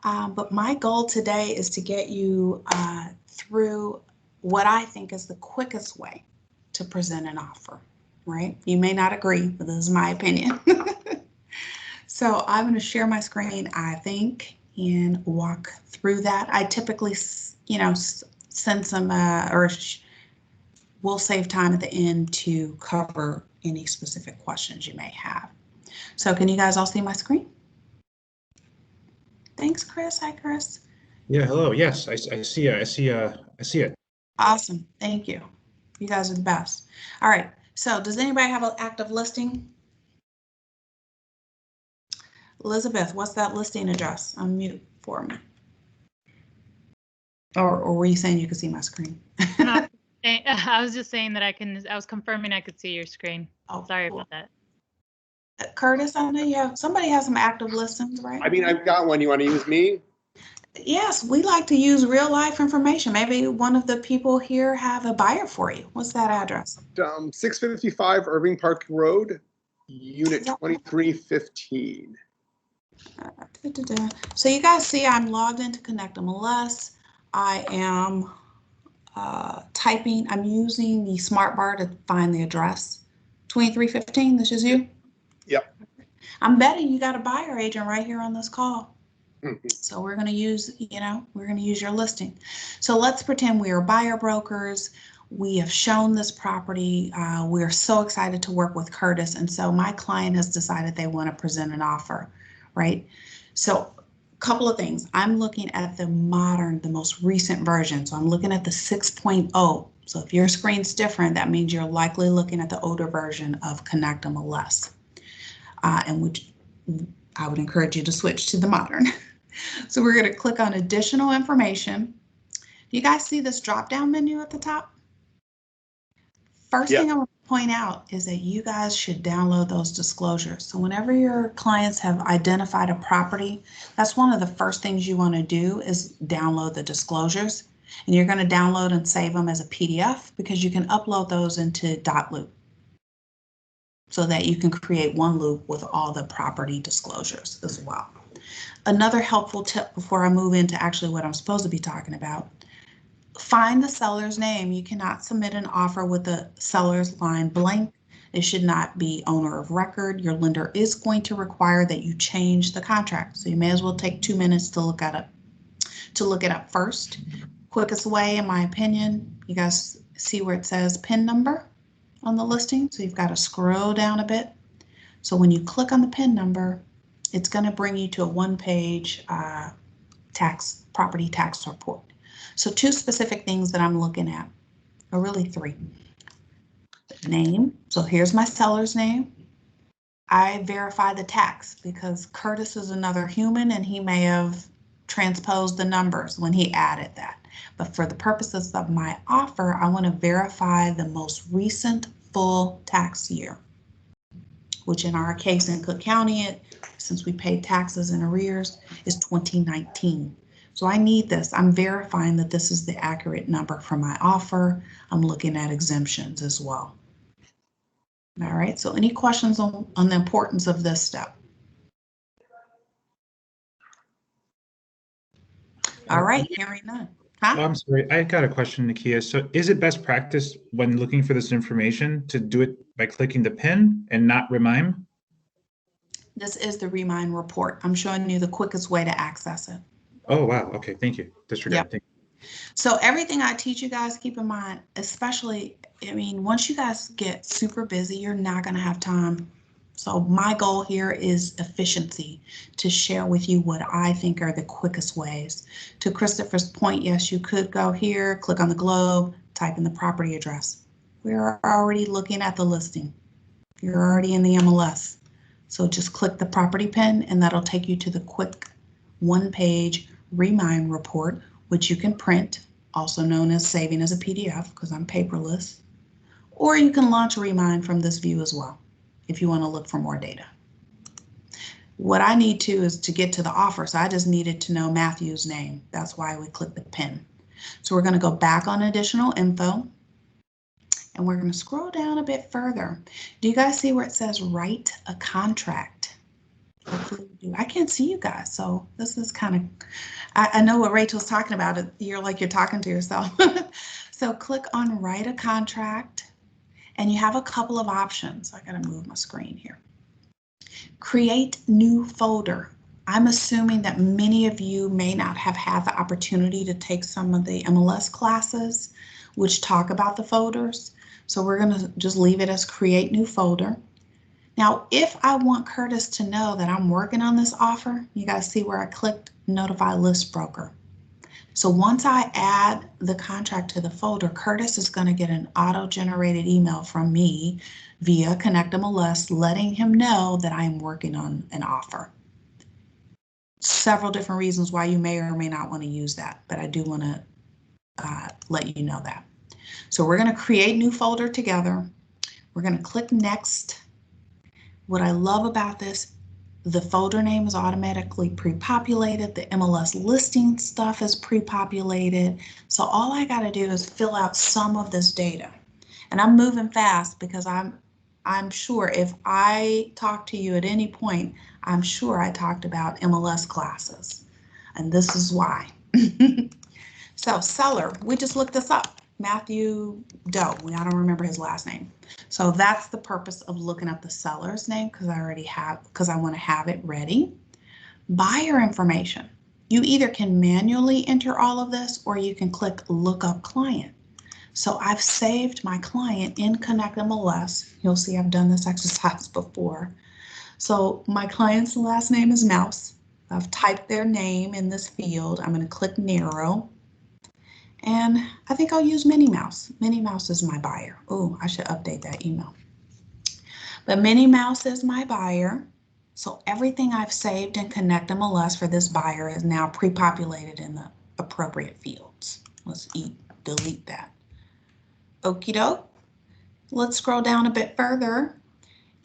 But my goal today is to get you through what I think is the quickest way to present an offer, right? You may not agree, but this is my opinion. So I'm going to share my screen, I think, and walk through that. I typically, send some, we'll save time at the end to cover any specific questions you may have. So can you guys all see my screen? Thanks, Chris. Hi, Chris. Yeah, hello. Yes, I see it. I see it. Awesome. Thank you. You guys are the best. All right. So does anybody have an active listing? Elizabeth, what's that listing address? Unmute for me. Or were you saying you could see my screen? I was just saying that I was confirming I could see your screen. Oh, sorry cool. about that. Curtis, I know somebody has some active listings, right? I mean, I've got one. You want to use me? Yes, we like to use real life information. Maybe one of the people here have a buyer for you. What's that address? 655 Irving Park Road, unit 2315. So you guys see I'm logged into Connect MLS. I am typing, I'm using the smart bar to find the address. 2315, this is you? Yep. I'm betting you got a buyer agent right here on this call. Mm-hmm. So we're going to use, we're going to use your listing. So let's pretend we are buyer brokers. We have shown this property. We're so excited to work with Curtis. And so my client has decided they want to present an offer, right? So a couple of things. I'm looking at the most recent version. So I'm looking at the 6.0. So if your screen's different, that means you're likely looking at the older version of Connect MLS. And I would encourage you to switch to the modern. So we're going to click on additional information. Do you guys see this drop-down menu at the top? First thing I want to point out is that you guys should download those disclosures. So whenever your clients have identified a property, that's one of the first things you want to do is download the disclosures. And you're going to download and save them as a PDF because you can upload those into .loop so that you can create one loop with all the property disclosures as well. Another helpful tip before I move into actually what I'm supposed to be talking about, find the seller's name. You cannot submit an offer with the seller's line blank. It should not be owner of record. Your lender is going to require that you change the contract. So you may as well take 2 minutes to look it up first. Quickest way, in my opinion, you guys see where it says PIN number on the listing. So you've got to scroll down a bit. So when you click on the PIN number, it's going to bring you to a one-page property tax report. So 2 specific things that I'm looking at, or really 3. Name. So here's my seller's name. I verify the tax because Curtis is another human and he may have transposed the numbers when he added that. But for the purposes of my offer, I want to verify the most recent full tax year, which in our case in Cook County, since we paid taxes in arrears, is 2019. So I need this. I'm verifying that this is the accurate number for my offer. I'm looking at exemptions as well. All right, so any questions on the importance of this step? All right, hearing none. Huh? Oh, I'm sorry, I got a question, Nakia. So is it best practice when looking for this information to do it by clicking the pin and not Remine? This is the Remine report. I'm showing you the quickest way to access it. Oh, wow. Okay, thank you. Disregard. Yep. So everything I teach you guys, keep in mind, especially, once you guys get super busy, you're not going to have time. So my goal here is efficiency, to share with you what I think are the quickest ways. To Christopher's point, yes, you could go here, click on the globe, type in the property address. We're already looking at the listing. You're already in the MLS. So just click the property pin and that'll take you to the quick one-page Remine report, which you can print, also known as saving as a PDF because I'm paperless, or you can launch Remine from this view as well if you want to look for more data. What I need to is to get to the offer, so I just needed to know Matthew's name. That's why we click the pin. So we're going to go back on additional info and we're going to scroll down a bit further. Do you guys see where it says write a contract? Hopefully you do. I can't see you guys, so this is kind of, I know what Rachel's talking about. You're like you're talking to yourself. So click on write a contract, and you have a couple of options. I gotta move my screen here. Create new folder. I'm assuming that many of you may not have had the opportunity to take some of the MLS classes which talk about the folders. So we're gonna just leave it as create new folder. Now, if I want Curtis to know that I'm working on this offer, you guys see where I clicked notify list broker. So once I add the contract to the folder, Curtis is going to get an auto-generated email from me via Connect MLS letting him know that I'm working on an offer. Several different reasons why you may or may not want to use that, but I do want to let you know that. So we're going to create new folder together. We're going to click next. What I love about this, the folder name is automatically pre-populated. The MLS listing stuff is pre-populated. So all I got to do is fill out some of this data. And I'm moving fast because I'm sure if I talk to you at any point, I'm sure I talked about MLS classes. And this is why. So seller, we just looked this up. Matthew Doe, I don't remember his last name. So that's the purpose of looking up the seller's name because I already have, because I want to have it ready. Buyer information. You either can manually enter all of this or you can click look up client. So I've saved my client in Connect MLS. You'll see I've done this exercise before. So my client's last name is Mouse. I've typed their name in this field. I'm going to click narrow. And I think I'll use Minnie Mouse. Minnie Mouse is my buyer. Oh, I should update that email. But Minnie Mouse is my buyer. So everything I've saved in Connect MLS for this buyer is now pre-populated in the appropriate fields. Let's delete that. Okie doke. Let's scroll down a bit further.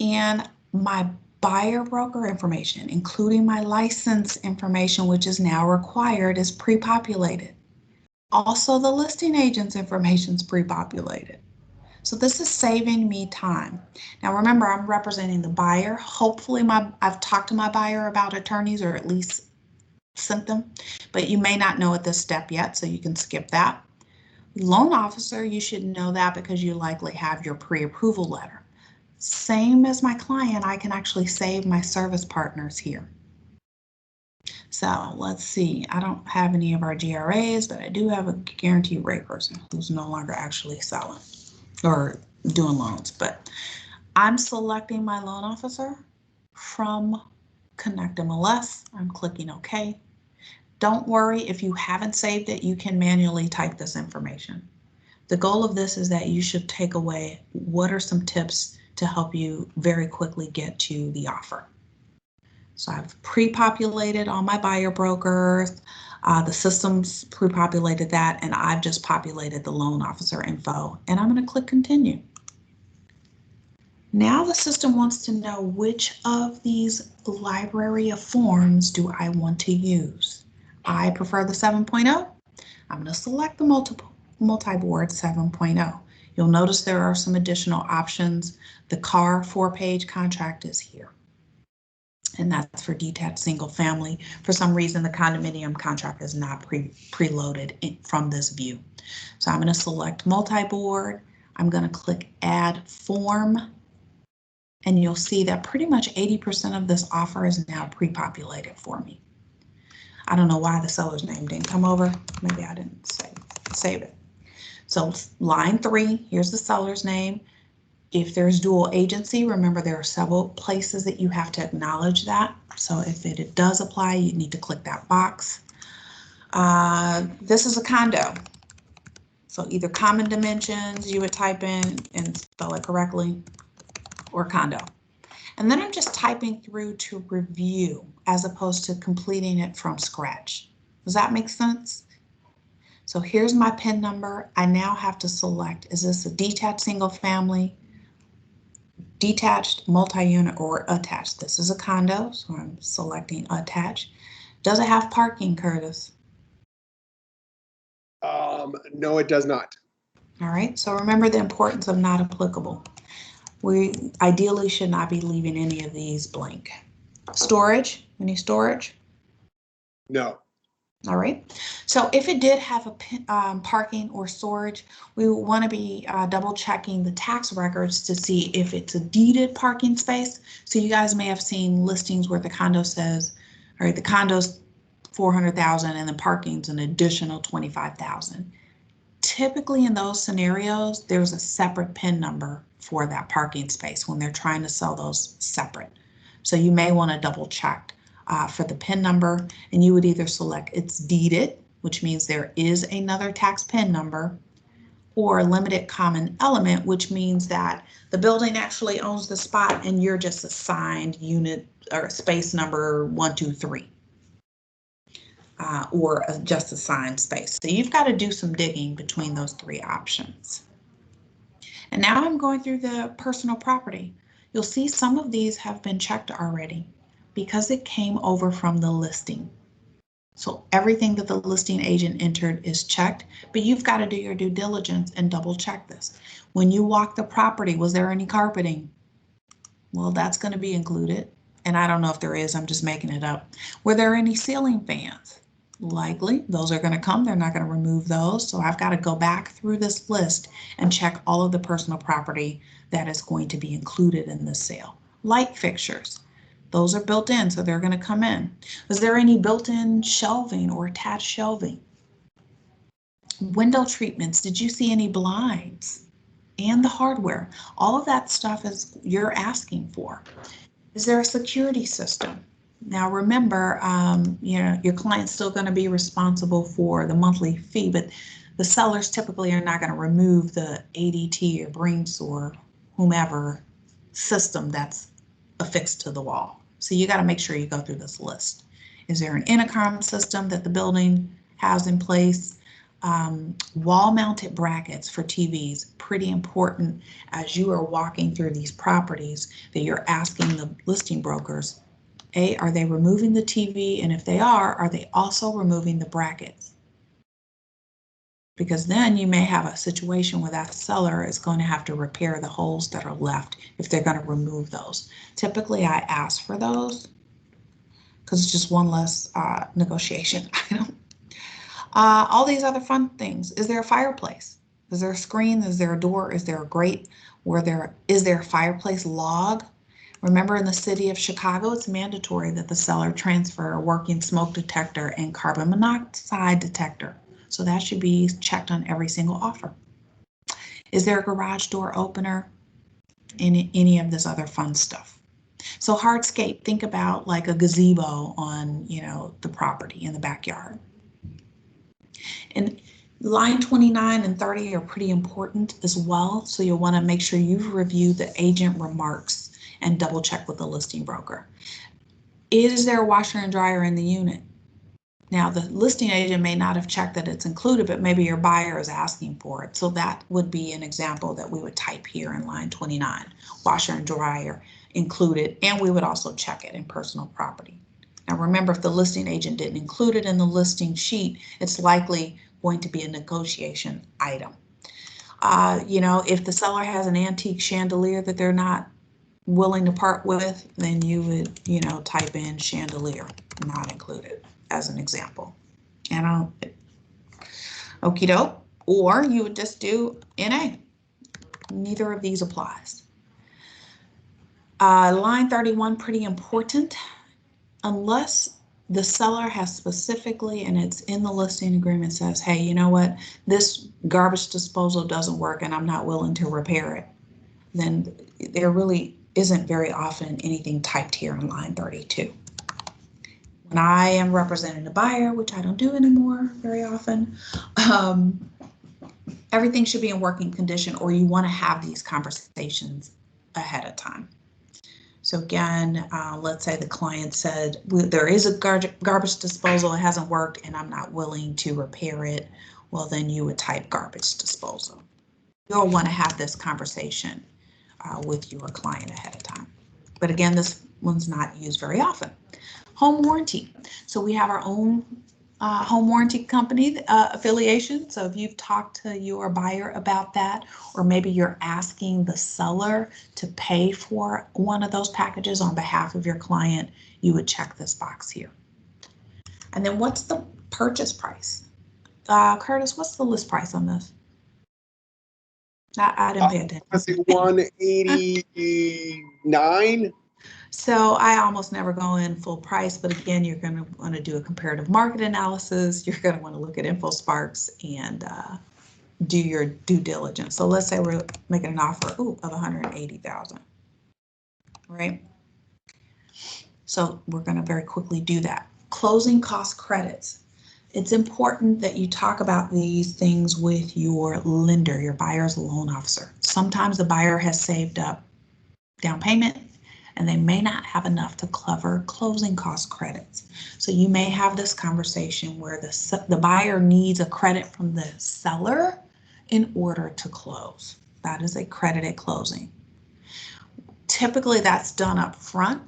And my buyer broker information, including my license information, which is now required, is pre-populated. Also, the listing agent's information is pre-populated. So this is saving me time. Now remember, I'm representing the buyer. Hopefully I've talked to my buyer about attorneys or at least sent them, but you may not know at this step yet, so you can skip that. Loan officer, you should know that because you likely have your pre-approval letter. Same as my client, I can actually save my service partners here. So let's see, I don't have any of our GRAs, but I do have a guaranteed rate person who's no longer actually selling or doing loans. But I'm selecting my loan officer from Connect MLS. I'm clicking OK. Don't worry, if you haven't saved it, you can manually type this information. The goal of this is that you should take away what are some tips to help you very quickly get to the offer. So I've pre-populated all my buyer brokers, the system's pre-populated that, and I've just populated the loan officer info, and I'm going to click continue. Now the system wants to know which of these library of forms do I want to use. I prefer the 7.0. I'm going to select the multi-board 7.0. You'll notice there are some additional options. The CAR 4-page contract is here. And that's for detached single family. For some reason, the condominium contract is not preloaded from this view. So I'm going to select multi-board. I'm going to click add form. And you'll see that pretty much 80% of this offer is now pre-populated for me. I don't know why the seller's name didn't come over. Maybe I didn't save it. So line 3, here's the seller's name. If there's dual agency, remember there are several places that you have to acknowledge that. So if it does apply, you need to click that box. This is a condo. So either common dimensions you would type in and spell it correctly, or condo. And then I'm just typing through to review as opposed to completing it from scratch. Does that make sense? So here's my PIN number. I now have to select, is this a detached single family, detached, multi-unit, or attached? This is a condo, so I'm selecting attached. Does it have parking, Curtis? No, it does not. All right, so remember the importance of not applicable. We ideally should not be leaving any of these blank. Storage, any storage? No. All right. So if it did have a parking or storage, we want to be double checking the tax records to see if it's a deeded parking space. So you guys may have seen listings where the condo says, all right, the condo's 400,000 and the parking's an additional 25,000. Typically in those scenarios, there's a separate PIN number for that parking space when they're trying to sell those separate. So you may want to double check for the PIN number, and you would either select it's deeded, which means there is another tax PIN number, or limited common element, which means that the building actually owns the spot and you're just assigned unit or space number 123. Or just assigned space. So you've got to do some digging between those three options. And now I'm going through the personal property. You'll see some of these have been checked already because it came over from the listing. So everything that the listing agent entered is checked, but you've got to do your due diligence and double check this. When you walk the property, was there any carpeting? Well, that's going to be included. And I don't know if there is, I'm just making it up. Were there any ceiling fans? Likely, those are going to come. They're not going to remove those. So I've got to go back through this list and check all of the personal property that is going to be included in this sale. Light fixtures, those are built in, so they're going to come in. Was there any built-in shelving or attached shelving? Window treatments, did you see any blinds? And the hardware, all of that stuff is you're asking for. Is there a security system? Now remember, your client's still going to be responsible for the monthly fee, but the sellers typically are not going to remove the ADT or Brinks or whomever system that's affixed to the wall. So you got to make sure you go through this list. Is there an intercom system that the building has in place? Wall-mounted brackets for TVs, pretty important as you are walking through these properties that you're asking the listing brokers, A, are they removing the TV? And if they are they also removing the brackets? Because then you may have a situation where that seller is going to have to repair the holes that are left if they're going to remove those. Typically, I ask for those because it's just one less negotiation item. All these other fun things. Is there a fireplace? Is there a screen? Is there a door? Is there a grate? Is there a fireplace log? Remember, in the city of Chicago, it's mandatory that the seller transfer a working smoke detector and carbon monoxide detector. So that should be checked on every single offer. Is there a garage door opener? Any of this other fun stuff. So hardscape, think about like a gazebo on, the property in the backyard. And line 29 and 30 are pretty important as well. So you'll want to make sure you've reviewed the agent remarks and double check with the listing broker. Is there a washer and dryer in the unit? Now, the listing agent may not have checked that it's included, but maybe your buyer is asking for it. So that would be an example that we would type here in line 29, washer and dryer included, and we would also check it in personal property. Now, remember, if the listing agent didn't include it in the listing sheet, it's likely going to be a negotiation item. If the seller has an antique chandelier that they're not willing to part with, then you would, type in chandelier, not included, as an example. And okie doke, or you would just do NA. Neither of these applies. Line 31, pretty important. Unless the seller has specifically, and it's in the listing agreement, says, hey, you know what, this garbage disposal doesn't work and I'm not willing to repair it, then there really isn't very often anything typed here in line 32. When I am representing a buyer, which I don't do anymore very often, everything should be in working condition, or you want to have these conversations ahead of time. So again, let's say the client said, there is a garbage disposal, it hasn't worked, and I'm not willing to repair it. Well, then you would type garbage disposal. You'll want to have this conversation with your client ahead of time. But again, this one's not used very often. Home warranty. So we have our own home warranty company affiliation. So if you've talked to your buyer about that, or maybe you're asking the seller to pay for one of those packages on behalf of your client, you would check this box here. And then what's the purchase price? Curtis, what's the list price on this? I didn't pay attention. I think 189. So I almost never go in full price, but again, you're going to want to do a comparative market analysis. You're going to want to look at InfoSparks and do your due diligence. So let's say we're making an offer of 180,000, right? So we're going to very quickly do that. Closing cost credits. It's important that you talk about these things with your lender, your buyer's loan officer. Sometimes the buyer has saved up down payment and they may not have enough to cover closing cost credits. So you may have this conversation where the buyer needs a credit from the seller in order to close. That is a credit at closing. Typically that's done up front.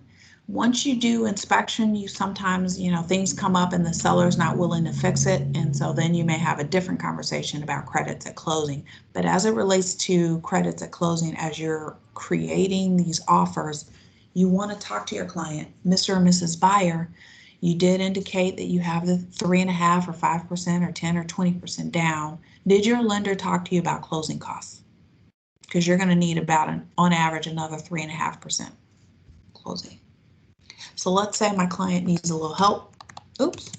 Once you do inspection, you sometimes, things come up and the seller's not willing to fix it. And so then you may have a different conversation about credits at closing. But as it relates to credits at closing, as you're creating these offers, you want to talk to your client, Mr. or Mrs. Buyer. You did indicate that you have the 3.5% or 5% or 10 or 20% down. Did your lender talk to you about closing costs? Because you're going to need about, on average, another 3.5% closing. So let's say my client needs a little help. Oops.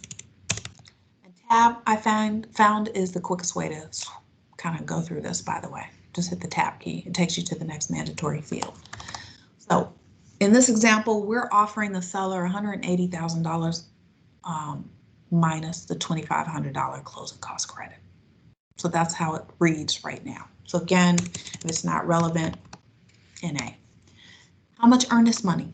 And tab I found is the quickest way to kind of go through this, by the way. Just hit the tab key. It takes you to the next mandatory field. So in this example, we're offering the seller $180,000 minus the $2,500 closing cost credit. So that's how it reads right now. So again, if it's not relevant, NA. How much earnest money?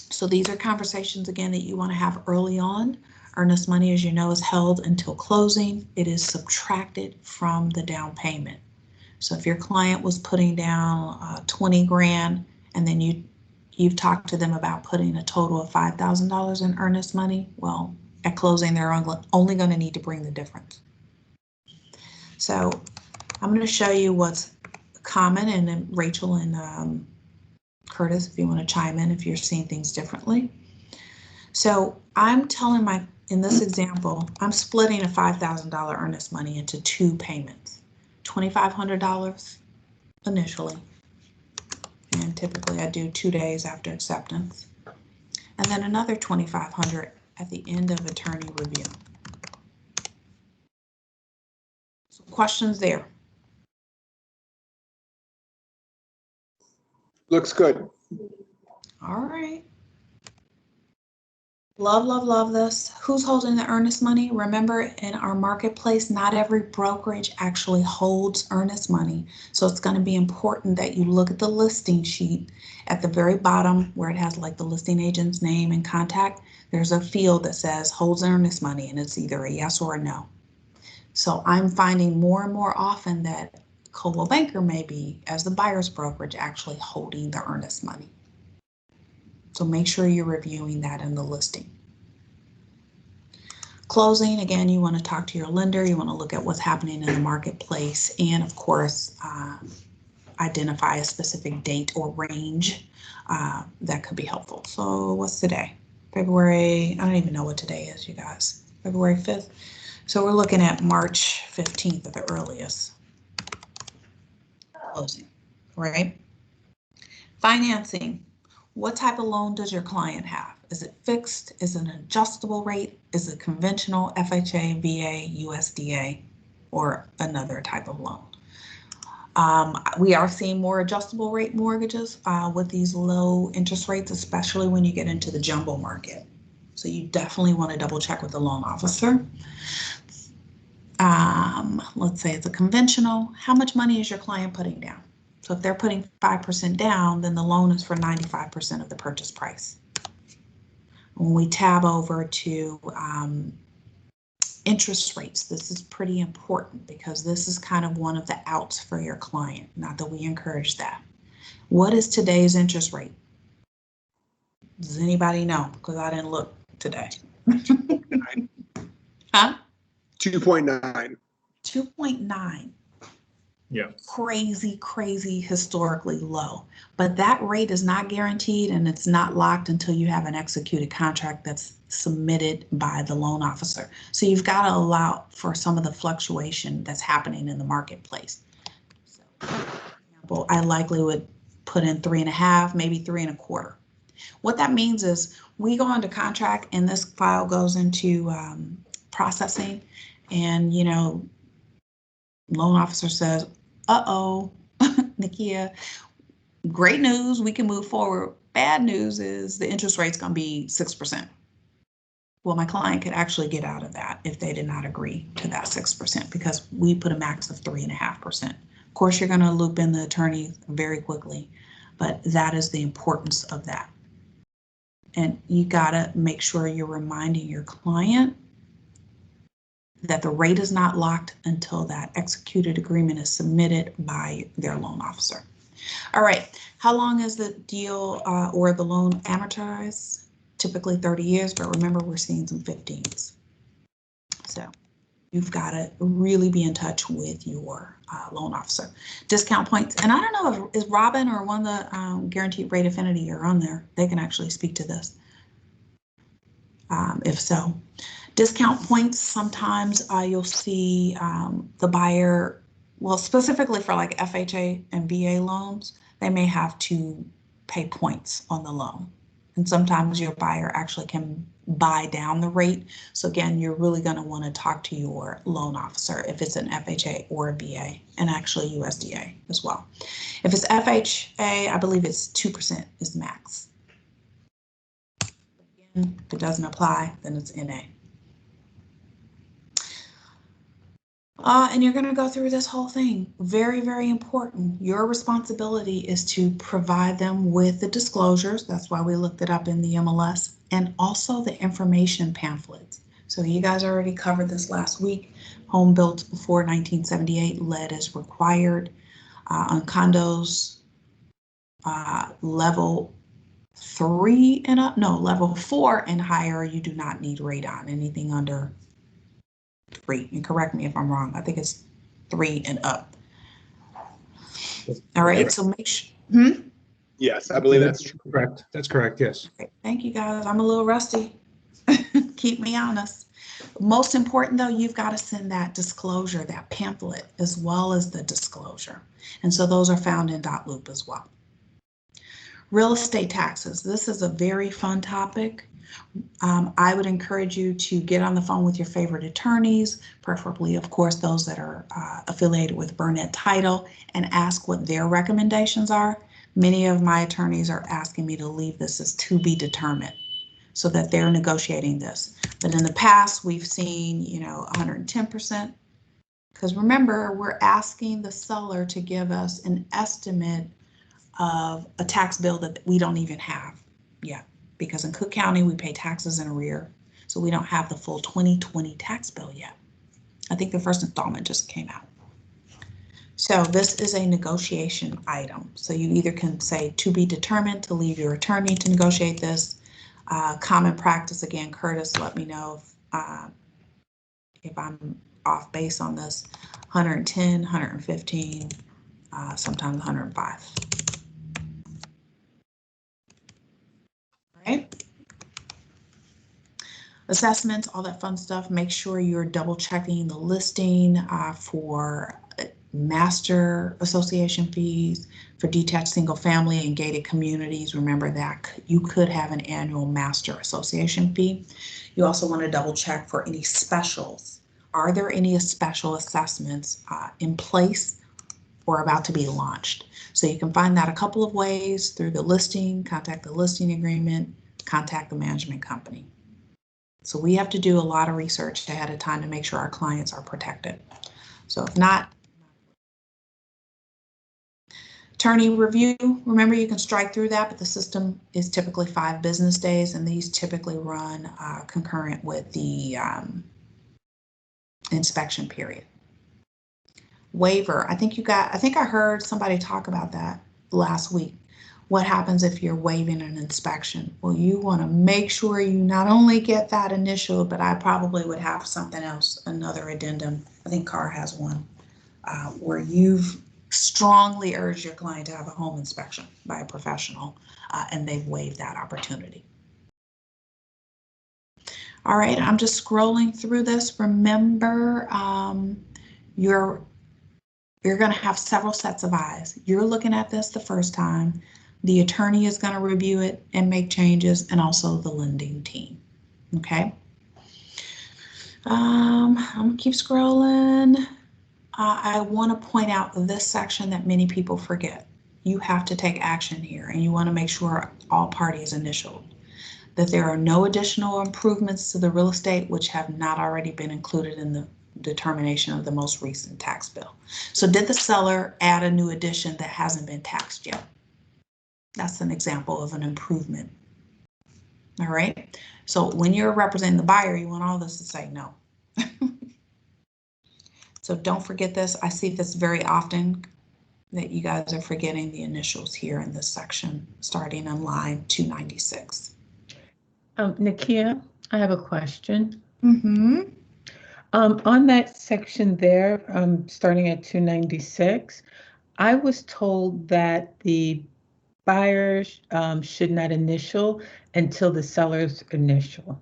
So these are conversations, again, that you want to have early on. Earnest money, as you know, is held until closing. It is subtracted from the down payment. So if your client was putting down 20 grand and then you've talked to them about putting a total of $5,000 in earnest money, well, at closing, they're only going to need to bring the difference. So I'm going to show you what's common, and then Rachel and Curtis, if you want to chime in if you're seeing things differently. So I'm telling in this example, I'm splitting a $5,000 earnest money into 2 payments, $2,500 initially, and typically I do 2 days after acceptance, and then another $2,500 at the end of attorney review. So questions there? Looks good. All right. Love, love, love this. Who's holding the earnest money? Remember, in our marketplace, not every brokerage actually holds earnest money. So it's going to be important that you look at the listing sheet at the very bottom where it has like the listing agent's name and contact. There's a field that says holds earnest money, and it's either a yes or a no. So I'm finding more and more often that Coldwell Banker may be, as the buyer's brokerage, actually holding the earnest money. So make sure you're reviewing that in the listing. Closing, again, you want to talk to your lender. You want to look at what's happening in the marketplace, and of course, identify a specific date or range that could be helpful. So what's today? February, I don't even know what today is, you guys. February 5th. So we're looking at March 15th at the earliest closing, right? Financing. What type of loan does your client have? Is it fixed? Is it an adjustable rate? Is it conventional, FHA, VA, USDA, or another type of loan? We are seeing more adjustable rate mortgages with these low interest rates, especially when you get into the jumbo market. So you definitely want to double check with the loan officer. Let's say it's a conventional. How much money is your client putting down? So if they're putting 5% down, then the loan is for 95% of the purchase price. When we tab over to interest rates, this is pretty important because this is kind of one of the outs for your client. Not that we encourage that. What is today's interest rate? Does anybody know? Because I didn't look today. Huh? 2.9. 2.9. Yeah. Crazy, crazy, historically low. But that rate is not guaranteed and it's not locked until you have an executed contract that's submitted by the loan officer. So you've got to allow for some of the fluctuation that's happening in the marketplace. So, for example, I likely would put in 3.5, maybe 3.25. What that means is we go into contract and this file goes into processing, and loan officer says, uh-oh, Nakia, great news, we can move forward. Bad news is the interest rate's going to be 6%. Well, my client could actually get out of that if they did not agree to that 6% because we put a max of 3.5%. Of course, you're going to loop in the attorney very quickly, but that is the importance of that. And you got to make sure you're reminding your client that the rate is not locked until that executed agreement is submitted by their loan officer. All right, how long is the deal or the loan amortized? Typically 30 years, but remember we're seeing some 15s. So you've got to really be in touch with your loan officer. Discount points, and I don't know if is Robin or one of the Guaranteed Rate Affinity are on there. They can actually speak to this. If so. Discount points, sometimes you'll see the buyer, well, specifically for like FHA and VA loans, they may have to pay points on the loan. And sometimes your buyer actually can buy down the rate. So again, you're really going to want to talk to your loan officer if it's an FHA or a VA, and actually USDA as well. If it's FHA, I believe it's 2% is the max. Again, if it doesn't apply, then it's NA. And you're going to go through this whole thing. Very, very important. Your responsibility is to provide them with the disclosures. That's why we looked it up in the MLS, and also the information pamphlets. So you guys already covered this last week. Home built before 1978, lead is required. On condos, level 3 and up, no, level 4 and higher, you do not need radon. Anything under 3, and correct me if I'm wrong. I think it's 3 and up. All right, so make sure. Yes, I believe that's true. Correct. That's correct. Yes. Okay, thank you guys. I'm a little rusty. Keep me honest. Most important though, you've got to send that disclosure, that pamphlet, as well as the disclosure. And so those are found in .loop as well. Real estate taxes. This is a very fun topic. I would encourage you to get on the phone with your favorite attorneys, preferably, of course, those that are affiliated with Burnett Title, and ask what their recommendations are. Many of my attorneys are asking me to leave this as to be determined so that they're negotiating this. But in the past, we've seen, 110%. Because remember, we're asking the seller to give us an estimate of a tax bill that we don't even have yet. Because in Cook County, we pay taxes in arrear. So we don't have the full 2020 tax bill yet. I think the first installment just came out. So this is a negotiation item. So you either can say to be determined, to leave your attorney to negotiate this. Common practice, again, Curtis, let me know if I'm off base on this. 110, 115, sometimes 105. Right? Assessments, all that fun stuff. Make sure you're double checking the listing for master association fees, for detached single family and gated communities. Remember that you could have an annual master association fee. You also want to double check for any specials. Are there any special assessments in place or about to be launched? So you can find that a couple of ways: through the listing, contact the listing agreement, contact the management company. So we have to do a lot of research ahead of time to make sure our clients are protected. So if not, attorney review, remember you can strike through that, but the system is typically 5 business days, and these typically run concurrent with the inspection period. Waiver, I think I heard somebody talk about that last week. What happens if you're waiving an inspection? Well, you want to make sure you not only get that initial, but I probably would have something else, another addendum. I think Carr has one, where you've strongly urged your client to have a home inspection by a professional, and they've waived that opportunity. All right, I'm just scrolling through this. Remember, you're going to have several sets of eyes. You're looking at this the first time. The attorney is going to review it and make changes, and also the lending team. Okay. I'm going to keep scrolling. I want to point out this section that many people forget. You have to take action here, and you want to make sure all parties initial, that there are no additional improvements to the real estate which have not already been included in the determination of the most recent tax bill. So did the seller add a new addition that hasn't been taxed yet? That's an example of an improvement. All right. So when you're representing the buyer, you want all this to say no. So don't forget this. I see this very often, that you guys are forgetting the initials here in this section, starting on line 296. Nakia, I have a question. Mm-hmm. On that section there, starting at 296, I was told that the buyers should not initial until the seller's initial.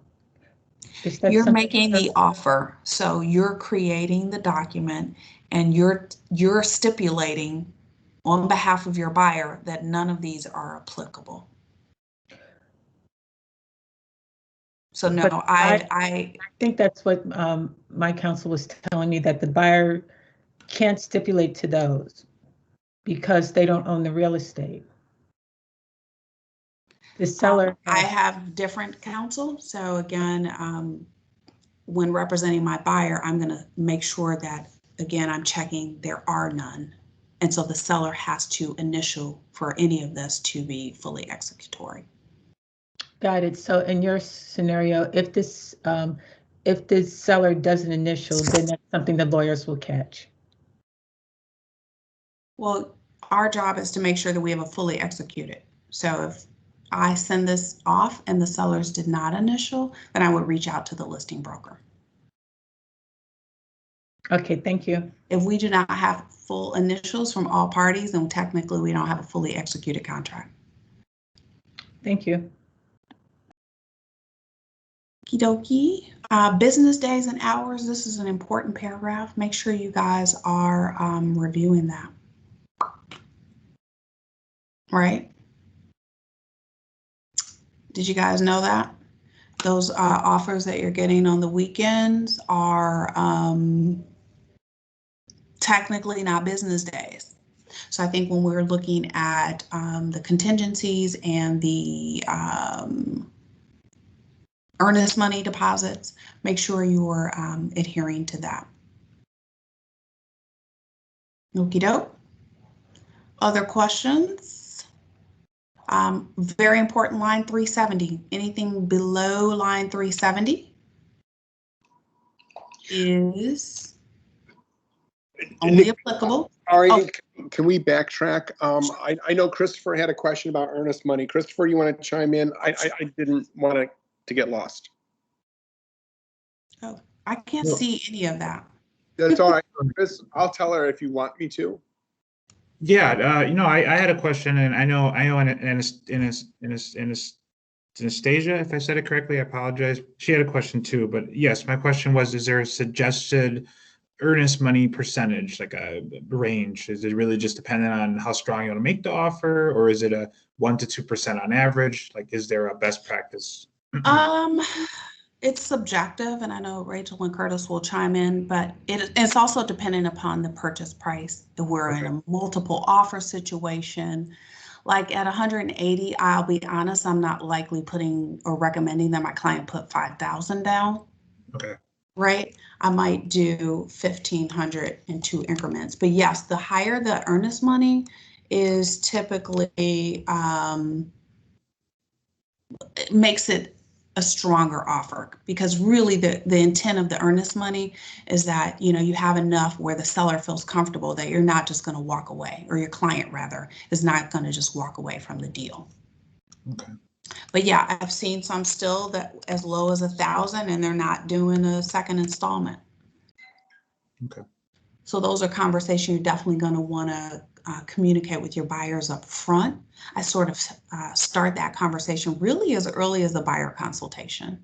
Is that You're something making the offer, so you're creating the document, and you're stipulating on behalf of your buyer that none of these are applicable. So no, But I think that's what my counsel was telling me, that the buyer can't stipulate to those because they don't own the real estate. The seller. I have different counsel. So again, when representing my buyer, I'm going to make sure that, again, I'm checking there are none. And so the seller has to initial for any of this to be fully executory. Got it. So in your scenario, if this seller doesn't initial, then that's something the lawyers will catch. Well, our job is to make sure that we have a fully executed. So if I send this off and the sellers did not initial, then I would reach out to the listing broker. Okay, thank you. If we do not have full initials from all parties, then technically we don't have a fully executed contract. Thank you. Okie dokie. Business days and hours. This is an important paragraph. Make sure you guys are reviewing that. Right? Did you guys know that? Those offers that you're getting on the weekends are technically not business days. So I think when we're looking at the contingencies and the earnest money deposits, make sure you're adhering to that. Okie doke. Other questions? Very important, line 370. Anything below line 370 is only applicable. All right, can we backtrack? I know Christopher had a question about earnest money. Christopher, you want to chime in? I didn't want it to get lost. Oh, I can't see any of that. That's all right, Chris. I'll tell her if you want me to. Yeah, I had a question, and I know Anastasia, if I said it correctly, I apologize. She had a question too, but yes, my question was, is there a suggested earnest money percentage, like a range? Is it really just dependent on how strong you want to make the offer, or is it a 1 to 2% on average? Like, is there a best practice? It's subjective, and I know Rachel and Curtis will chime in, but it's also dependent upon the purchase price. If we're in a multiple offer situation, like at 180, I'll be honest, I'm not likely putting or recommending that my client put 5,000 down. Okay. Right? I might do 1,500 in 2 increments. But yes, the higher the earnest money is typically, it makes it a stronger offer, because really the intent of the earnest money is that, you know, you have enough where the seller feels comfortable that you're not just going to walk away, or your client rather is not going to just walk away from the deal. Okay. But yeah, I've seen some still that as low as 1,000 and they're not doing a second installment. Okay. So those are conversations you're definitely going to want to communicate with your buyers up front. I sort of start that conversation really as early as the buyer consultation.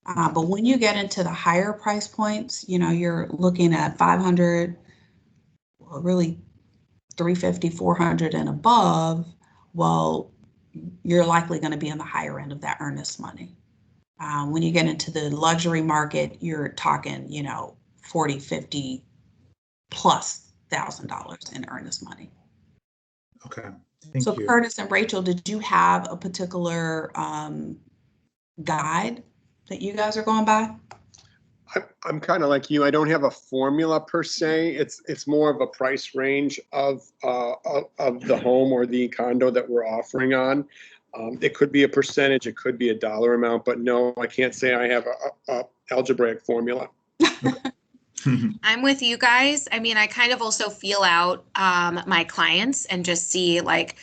But when you get into the higher price points, you know, you're looking at 500, or really 350, 400 and above, well, you're likely going to be in the higher end of that earnest money. When you get into the luxury market, you're talking, you know, 40, 50 plus $1,000 in earnest money. Okay. Thank So you. Curtis and Rachel, did you have a particular guide that you guys are going by? I'm kind of like you. I don't have a formula per se. It's more of a price range of the home or the condo that we're offering on. It could be a percentage, it could be a dollar amount, but no, I can't say I have a algebraic formula. I'm with you guys. I mean, I kind of also feel out my clients and just see like,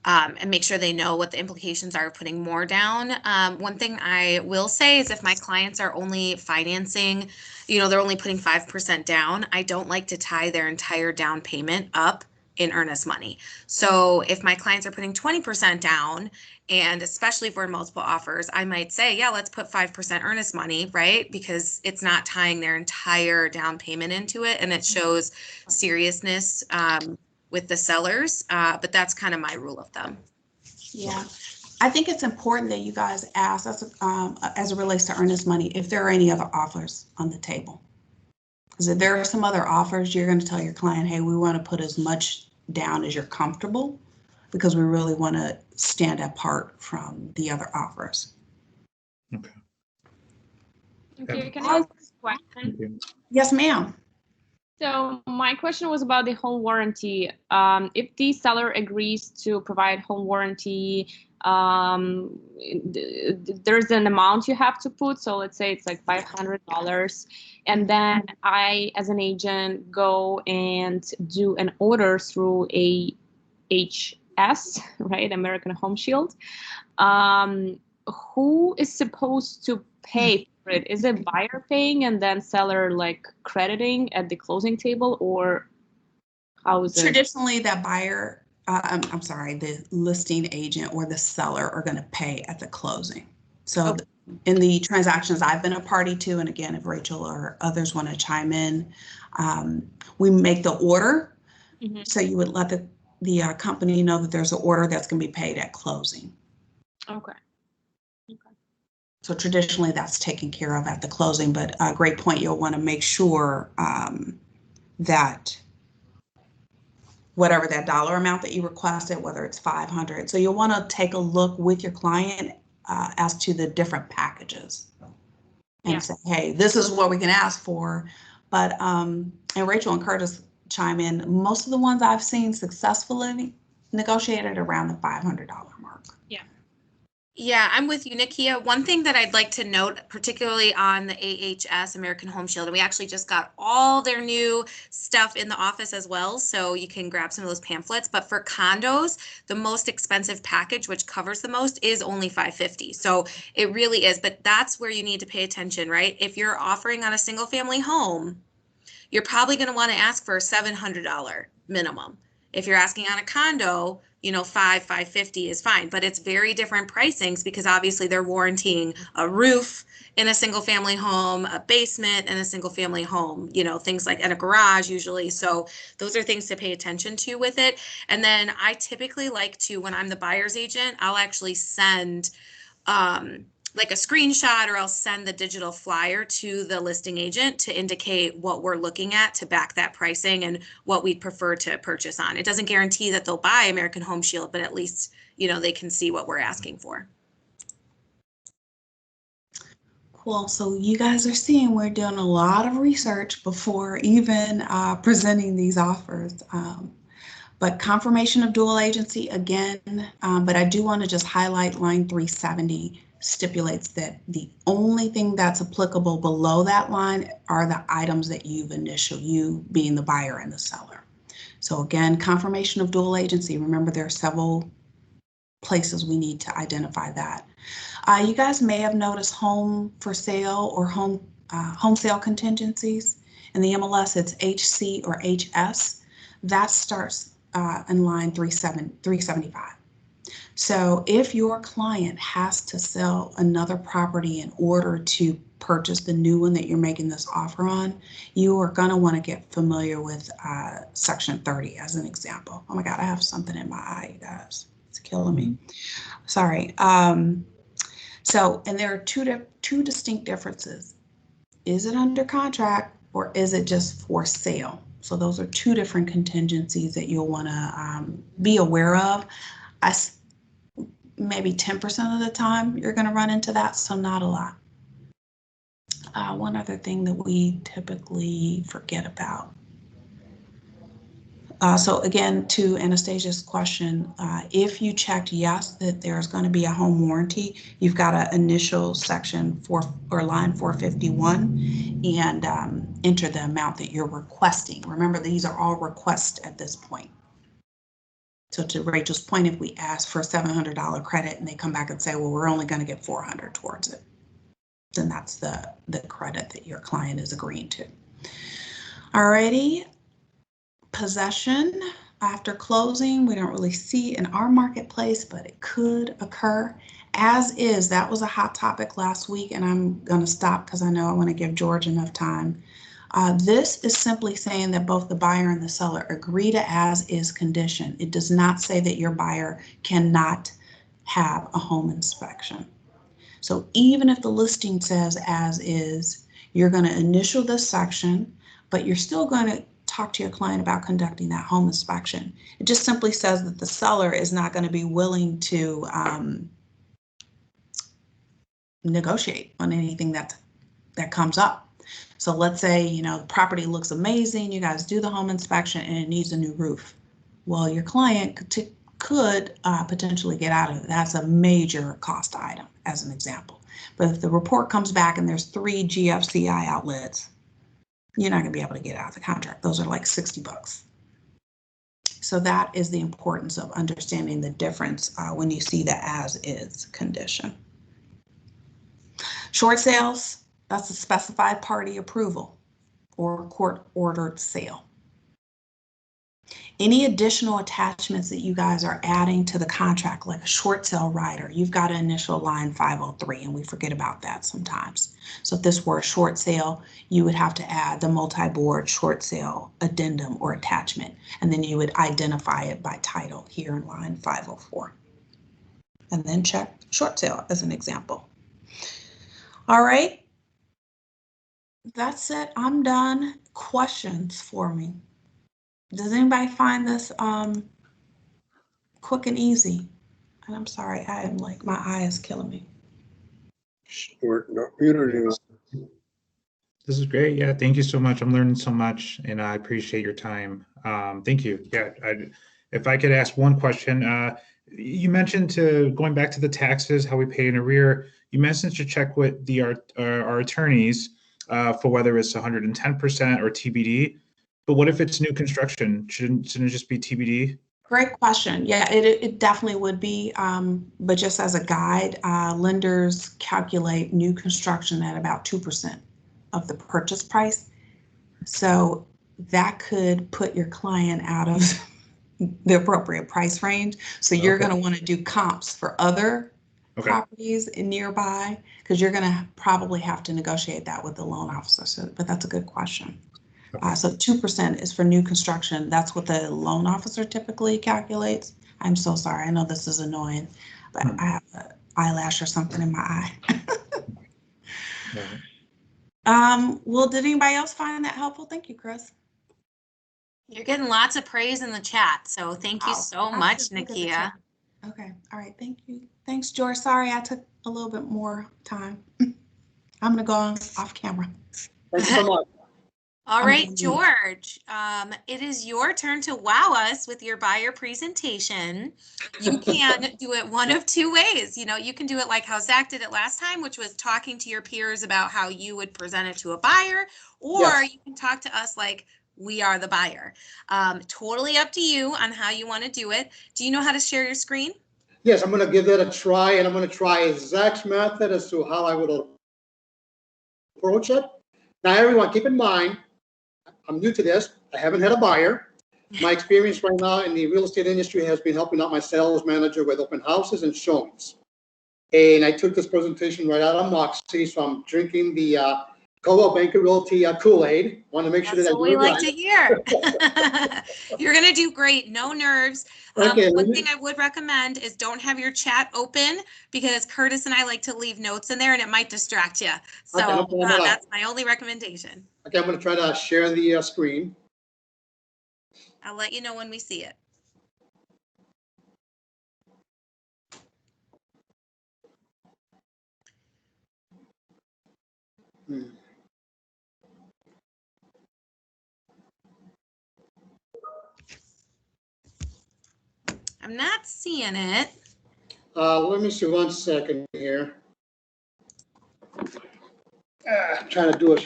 and make sure they know what the implications are of putting more down. One thing I will say is if my clients are only financing, you know, they're only putting 5% down, I don't like to tie their entire down payment up in earnest money. So if my clients are putting 20% down, and especially if we're in multiple offers, I might say, yeah, let's put 5% earnest money, right? Because it's not tying their entire down payment into it, and it shows seriousness with the sellers, but that's kind of my rule of thumb. Yeah, I think it's important that you guys ask us as it relates to earnest money if there are any other offers on the table. Because if there are some other offers, you're going to tell your client, hey, we want to put as much down as you're comfortable, because we really want to stand apart from the other offers. Okay. Okay, can I ask a question? Thank you. Yes, ma'am. So my question was about the home warranty. If the seller agrees to provide home warranty, there's an amount you have to put. So let's say it's like $500. And then I, as an agent, go and do an order through AHS, right? American Home Shield. Who is supposed to pay for it? Is it buyer paying and then seller like crediting at the closing table, or how is it? Traditionally, that buyer, I'm sorry, the listing agent or the seller are going to pay at the closing. So Okay. In the transactions I've been a party to, and again, if Rachel or others want to chime in, we make the order. Mm-hmm. So you would let the company know that there's an order that's going to be paid at closing. Okay. So traditionally that's taken care of at the closing, but a great point. You'll want to make sure that whatever that dollar amount that you requested, whether it's 500. So you'll want to take a look with your client as to the different packages and say, hey, this is what we can ask for. But, and Rachel and Curtis chime in, most of the ones I've seen successfully negotiated around the $500 mark. Yeah, I'm with you, Nakia. One thing that I'd like to note, particularly on the AHS, American Home Shield, and we actually just got all their new stuff in the office as well, so you can grab some of those pamphlets. But for condos, the most expensive package, which covers the most, is only $550. So it really is, but that's where you need to pay attention, right? If you're offering on a single family home, you're probably going to want to ask for a $700 minimum. If you're asking on a condo, you know, $550 is fine, but it's very different pricings because obviously they're warranting a roof in a single family home, a basement in a single family home, you know, things like, and a garage usually. So those are things to pay attention to with it. And then I typically like to, when I'm the buyer's agent, I'll actually send like a screenshot, or I'll send the digital flyer to the listing agent to indicate what we're looking at to back that pricing and what we'd prefer to purchase on. It doesn't guarantee that they'll buy American Home Shield, but at least, you know, they can see what we're asking for. Cool. So you guys are seeing we're doing a lot of research before even presenting these offers. But confirmation of dual agency again, but I do want to just highlight line 370. stipulates that the only thing that's applicable below that line are the items that you've initialed, you being the buyer and the seller. So again, confirmation of dual agency. Remember, there are several places we need to identify that. You guys may have noticed home for sale or home sale contingencies. In the MLS, it's HC or HS. That starts in line 375. So if your client has to sell another property in order to purchase the new one that you're making this offer on, you are going to want to get familiar with Section 30 as an example. Oh my God, I have something in my eye, you guys. It's killing me. Sorry. So, and there are two distinct differences. Is it under contract or is it just for sale? So those are two different contingencies that you'll want to be aware of. Maybe 10% of the time you're going to run into that, so not a lot. One other thing that we typically forget about. So again, to Anastasia's question, if you checked yes that there's going to be a home warranty, you've got to initial section 4 or line 451 and enter the amount that you're requesting. Remember, these are all requests at this point. So to Rachel's point, if we ask for a $700 credit and they come back and say, well, we're only going to get $400 towards it, then that's the credit that your client is agreeing to. Alrighty, possession after closing, we don't really see in our marketplace, but it could occur. As is, that was a hot topic last week, and I'm going to stop because I know I want to give George enough time. This is simply saying that both the buyer and the seller agree to as-is condition. It does not say that your buyer cannot have a home inspection. So even if the listing says as is, you're going to initial this section, but you're still going to talk to your client about conducting that home inspection. It just simply says that the seller is not going to be willing to negotiate on anything that comes up. So let's say, you know, the property looks amazing, you guys do the home inspection and it needs a new roof. Well, your client could potentially get out of it. That's a major cost item, as an example. But if the report comes back and there's 3 GFCI outlets, you're not going to be able to get out of the contract. Those are like $60. So that is the importance of understanding the difference when you see the as-is condition. Short sales, that's a specified party approval or court-ordered sale. Any additional attachments that you guys are adding to the contract, like a short sale rider, you've got to initial line 503, and we forget about that sometimes. So if this were a short sale, you would have to add the multi-board short sale addendum or attachment, and then you would identify it by title here in line 504. And then check short sale as an example. All right. That's it. I'm done. Questions for me? Does anybody find this quick and easy? And I'm sorry, I am like, my eye is killing me. Sure. No, you don't even. This is great. Yeah, thank you so much. I'm learning so much, and I appreciate your time. Thank you. Yeah, if I could ask one question, you mentioned going back to the taxes, how we pay in arrear. You mentioned to check with our attorneys for whether it's 110% or TBD. But what if it's new construction? Shouldn't it just be TBD? Great question. Yeah, it definitely would be. But just as a guide, lenders calculate new construction at about 2% of the purchase price. So that could put your client out of the appropriate price range. So you're going to want to do comps for other properties in nearby, because you're going to probably have to negotiate that with the loan officer. So, but that's a good question. So 2% is for new construction. That's what the loan officer typically calculates. I'm so sorry. I know this is annoying, but I have an eyelash or something in my eye. Well, did anybody else find that helpful? Thank you, Chris. You're getting lots of praise in the chat, so thank you so much, Nakia. Okay. All right. Thank you. Thanks, George. Sorry, I took a little bit more time. I'm going to go off camera. Thanks so much. All right, Amazing. George, it is your turn to wow us with your buyer presentation. You can do it one of two ways. You know, you can do it like how Zach did it last time, which was talking to your peers about how you would present it to a buyer, or Yes. you can talk to us like we are the buyer. Totally up to you on how you want to do it. Do you know how to share your screen? Yes, I'm going to give that a try, and I'm going to try Zach's method as to how I would approach it. Now, everyone, keep in mind, I'm new to this. I haven't had a buyer. My experience right now in the real estate industry has been helping out my sales manager with open houses and showings. And I took this presentation right out of Moxie, so I'm drinking the Coldwell Banker Realty Kool-Aid. Want to make sure That's that I what do we it like right. to hear. You're going to do great. No nerves. Okay, One thing I would recommend is don't have your chat open because Curtis and I like to leave notes in there and it might distract you. So Okay, no problem at all. that's my only recommendation. Okay, I'm going to try to share the screen. I'll let you know when we see it. I'm not seeing it. Let me see 1 second here. I'm trying to do it.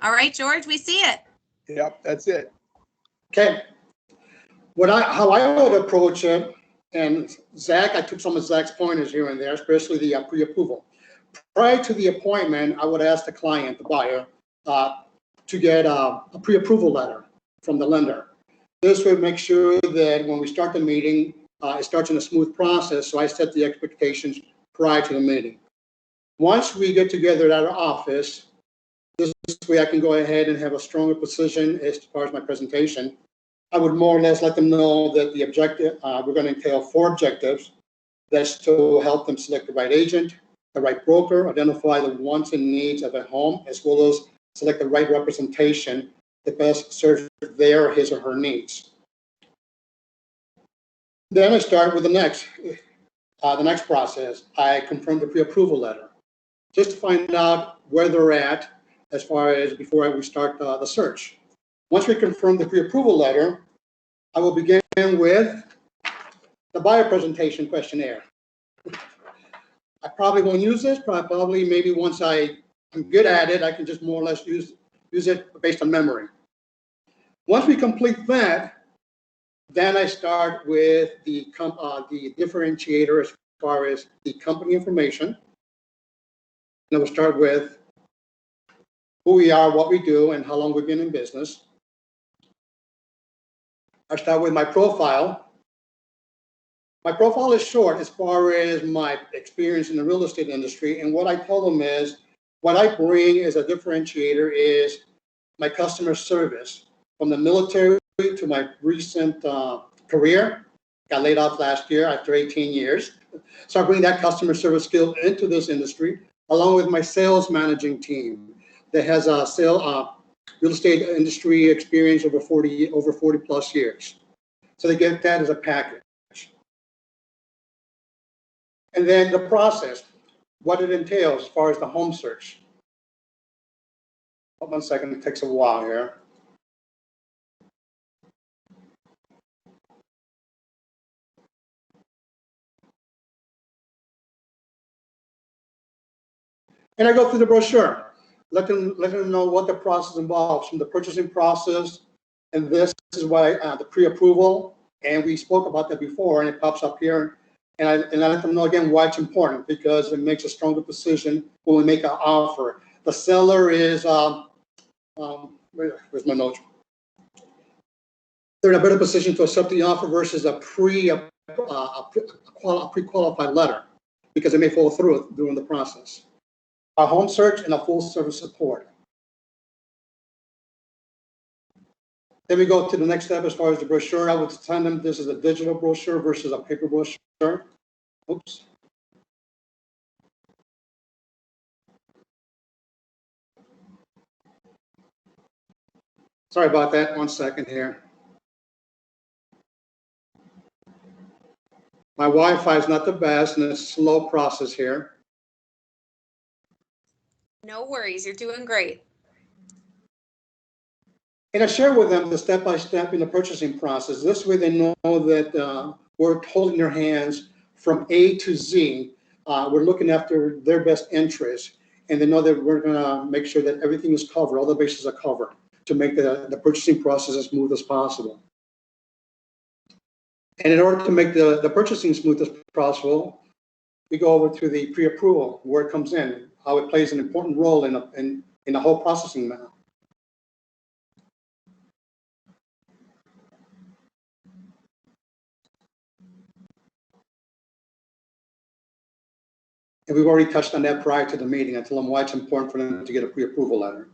All right, George, we see it. Yep, that's it. Okay. How I would approach it, and Zach, I took some of Zach's pointers here and there, especially the pre-approval. Prior to the appointment, I would ask the client, the buyer, to get a pre-approval letter from the lender. This would make sure that when we start the meeting, it starts in a smooth process, so I set the expectations prior to the meeting. Once we get together at our office, this way I can go ahead and have a stronger position as far as my presentation. I would more or less let them know that the objective, we're going to entail 4 objectives. That's to help them select the right agent, the right broker, identify the wants and needs of a home, as well as select the right representation that best serves their, his, or her needs. Then I start with the next process. I confirm the pre-approval letter, just to find out where they're at as far as before we start the search. Once we confirm the pre-approval letter, I will begin with the buyer presentation questionnaire. I probably won't use this, probably maybe once I'm good at it, I can just more or less use it based on memory. Once we complete that, then I start with the differentiator as far as the company information. And I will start with who we are, what we do, and how long we've been in business. I start with my profile. My profile is short as far as my experience in the real estate industry, and what I tell them is, what I bring as a differentiator is my customer service. From the military to my recent career, got laid off last year after 18 years. So I bring that customer service skill into this industry, along with my sales managing team that has a real estate industry experience over 40 plus years. So they get that as a package. And then the process, what it entails as far as the home search. Hold on a second, it takes a while here. And I go through the brochure, let them know what the process involves, from the purchasing process, and this is why the pre-approval, and we spoke about that before, and it pops up here. And I let them know again why it's important, because it makes a stronger decision when we make an offer. The seller is, where's my notes? They're in a better position to accept the offer versus a pre-qualified letter, because they may fall through during the process. A home search and a full service support. Then we go to the next step as far as the brochure. I would send them this is a digital brochure versus a paper brochure. Oops. Sorry about that. 1 second here. My Wi-Fi is not the best and it's a slow process here. No worries, you're doing great. And I share with them the step-by-step in the purchasing process. This way they know that we're holding their hands from A to Z. We're looking after their best interests, and they know that we're gonna make sure that everything is covered, all the bases are covered, to make the purchasing process as smooth as possible. And in order to make the purchasing smooth as possible, we go over to the pre-approval, where it comes in, how it plays an important role in the whole processing now. And we've already touched on that prior to the meeting. I told them why it's important for them to get a pre-approval letter.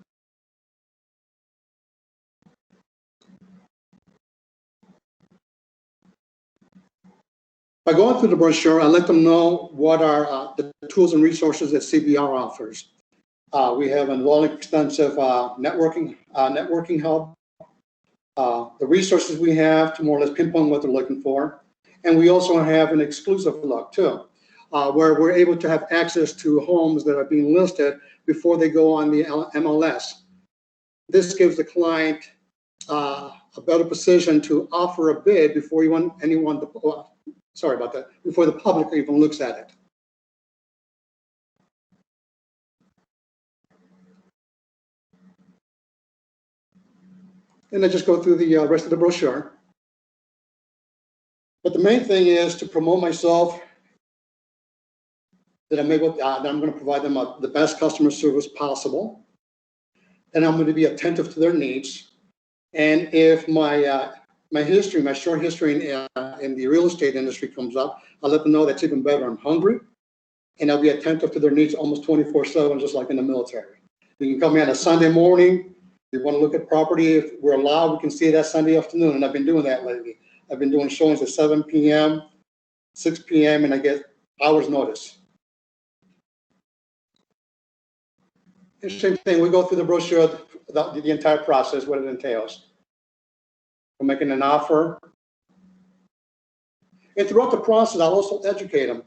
By going through the brochure, I let them know what are the tools and resources that CBR offers. We have a long, extensive networking hub. The resources we have to more or less pinpoint what they're looking for. And we also have an exclusive look too, where we're able to have access to homes that are being listed before they go on the MLS. This gives the client a better position to offer a bid before before the public even looks at it. And I just go through the rest of the brochure. But the main thing is to promote myself, that I'm able, that I'm going to provide them the best customer service possible, and I'm going to be attentive to their needs. And if my history, my short history in the real estate industry comes up, I'll let them know that's even better. I'm hungry, and I'll be attentive to their needs almost 24/7, just like in the military. You can come in on a Sunday morning. If you want to look at property, if we're allowed, we can see it that Sunday afternoon, and I've been doing that lately. I've been doing showings at 7 p.m., 6 p.m., and I get hours notice. And same thing, we go through the brochure, the entire process, what it entails. We're making an offer. And throughout the process, I'll also educate them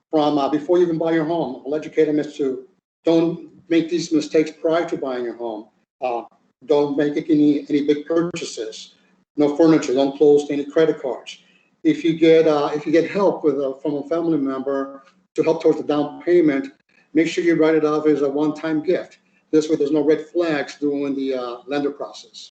from before you even buy your home. I'll educate them as to don't make these mistakes prior to buying your home. Don't make any big purchases. No furniture. Don't close any credit cards. If you get help from a family member to help towards the down payment, make sure you write it off as a one-time gift. This way, there's no red flags during the lender process.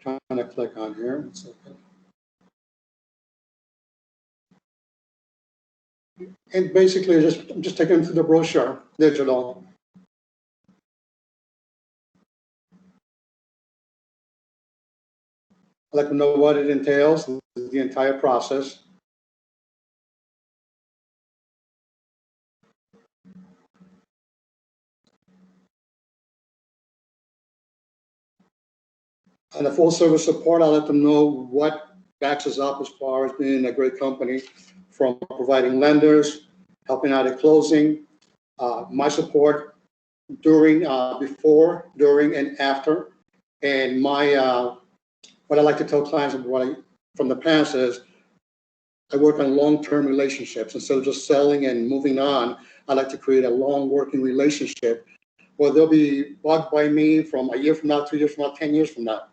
Trying to click on here. 1 second. And basically, I'm just taking them through the brochure, digital. I let them know what it entails, the entire process. And the full service support, I'll let them know what backs us up as far as being a great company, from providing lenders, helping out at closing, my support during, before, during, and after. And my, what I like to tell clients from the past is, I work on long-term relationships. Instead of just selling and moving on, I like to create a long working relationship where they'll be bought by me from a year from now, 2 years from now, 10 years from now.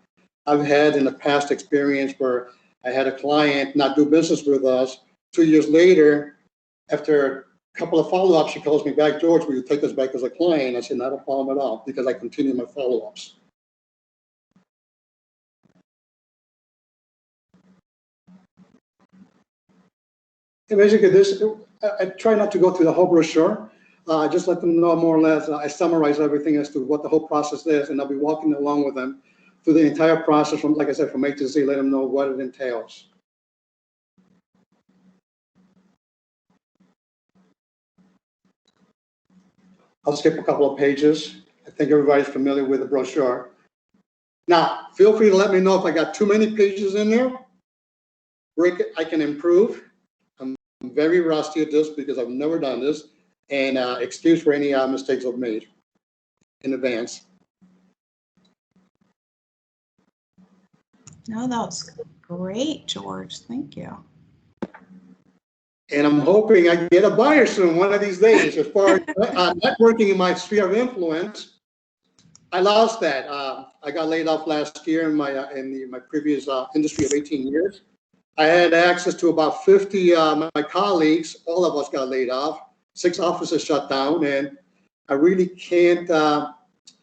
I've had in the past experience where I had a client not do business with us. 2 years later, after a couple of follow-ups, she calls me back, George, will you take us back as a client? I said, not a problem at all, because I continue my follow-ups. And basically this, I try not to go through the whole brochure. Just let them know more or less. I summarize everything as to what the whole process is, and I'll be walking along with them through the entire process from, like I said, from A to Z, let them know what it entails. I'll skip a couple of pages. I think everybody's familiar with the brochure. Now, feel free to let me know if I got too many pages in there, where I can improve. I'm very rusty at this because I've never done this. and excuse for any mistakes I've made in advance. No, that was great, George. Thank you. And I'm hoping I get a buyer soon, one of these days. As far as networking in my sphere of influence, I lost that. I got laid off last year in my previous industry of 18 years. I had access to about 50 my colleagues. All of us got laid off. 6 offices shut down, and I really can't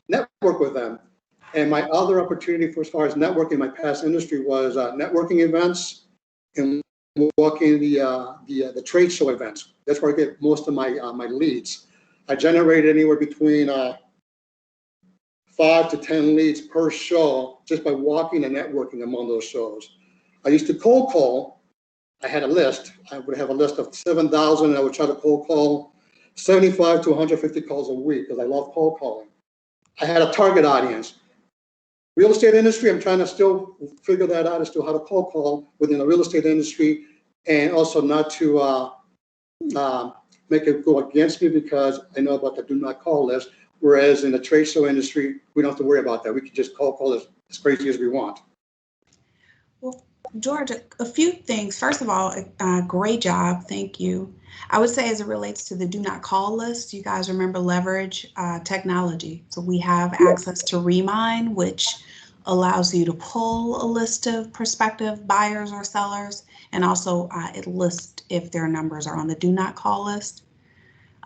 network with them. And my other opportunity for as far as networking in my past industry was networking events and walking the trade show events. That's where I get most of my my leads. I generated anywhere between 5 to 10 leads per show just by walking and networking among those shows. I used to cold call. I had a list. I would have a list of 7,000, and I would try to cold call 75 to 150 calls a week because I love cold calling. I had a target audience. Real estate industry, I'm trying to still figure that out as to how to cold call within the real estate industry, and also not to make it go against me because I know about the do not call list. Whereas in the trade show industry, we don't have to worry about that. We can just cold call as crazy as we want. Well, George, a few things. First of all, great job. Thank you. I would say as it relates to the do not call list, you guys remember leverage technology. So we have access to Remind, which allows you to pull a list of prospective buyers or sellers, and also it lists if their numbers are on the do not call list.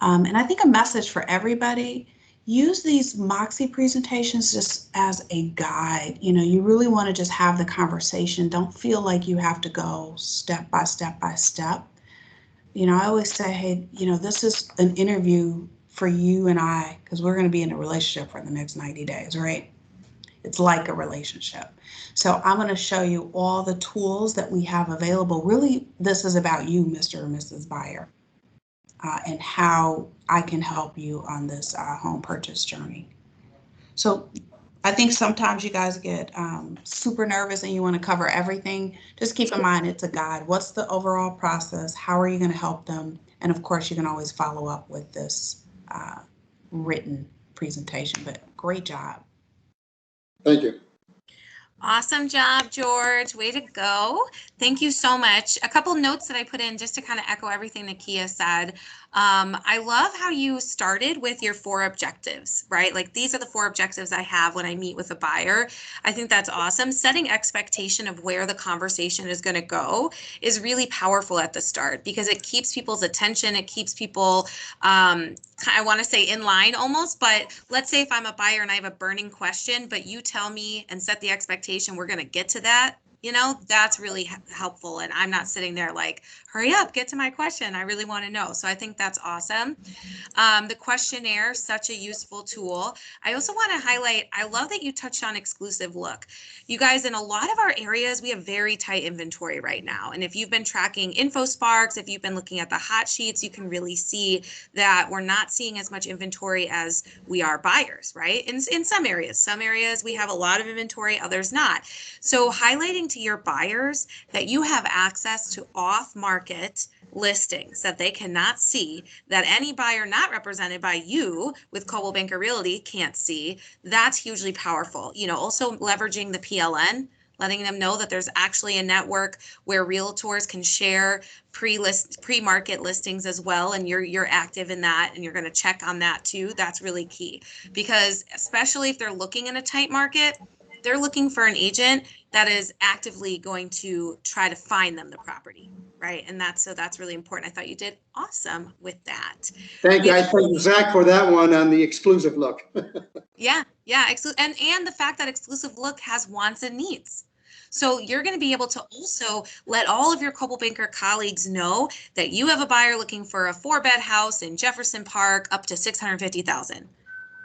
And I think a message for everybody, use these Moxie presentations just as a guide. You know, you really want to just have the conversation. Don't feel like you have to go step by step by step. You know, I always say, hey, you know, this is an interview for you and I, because we're going to be in a relationship for the next 90 days, right? It's like a relationship. So I'm going to show you all the tools that we have available. Really, this is about you, Mr. or Mrs. Buyer, and how I can help you on this home purchase journey. So I think sometimes you guys get super nervous and you want to cover everything. Just keep in mind it's a guide. What's the overall process? How are you going to help them? And of course, you can always follow up with this written presentation, but great job. Thank you. Awesome job, George. Way to go. Thank you so much. A couple notes that I put in just to kind of echo everything that Kia said. I love how you started with your 4 objectives, right? Like these are the 4 objectives I have when I meet with a buyer. I think that's awesome. Setting expectation of where the conversation is going to go is really powerful at the start because it keeps people's attention. It keeps people, I want to say in line almost, but let's say if I'm a buyer and I have a burning question, but you tell me and set the expectation, we're going to get to that. You know, that's really helpful. And I'm not sitting there like, hurry up, get to my question. I really want to know. So I think that's awesome. The questionnaire, such a useful tool. I also want to highlight, I love that you touched on exclusive look. You guys, in a lot of our areas, we have very tight inventory right now. And if you've been tracking InfoSparks, if you've been looking at the hot sheets, you can really see that we're not seeing as much inventory as we are buyers, right? In some areas we have a lot of inventory, others not. So highlighting to your buyers that you have access to off-market listings that they cannot see, that any buyer not represented by you with Coldwell Banker Realty can't see, that's hugely powerful. You know, also leveraging the PLN, letting them know that there's actually a network where realtors can share pre-market listings as well, and you're active in that and you're going to check on that too. That's really key because especially if they're looking in a tight market, they're looking for an agent that is actively going to try to find them the property, right? And that's really important. I thought you did awesome with that. Thank you. I thank Zach for that one on the exclusive look. Yeah. And the fact that exclusive look has wants and needs. So you're going to be able to also let all of your Coldwell Banker colleagues know that you have a buyer looking for a 4-bed house in Jefferson Park up to $650,000,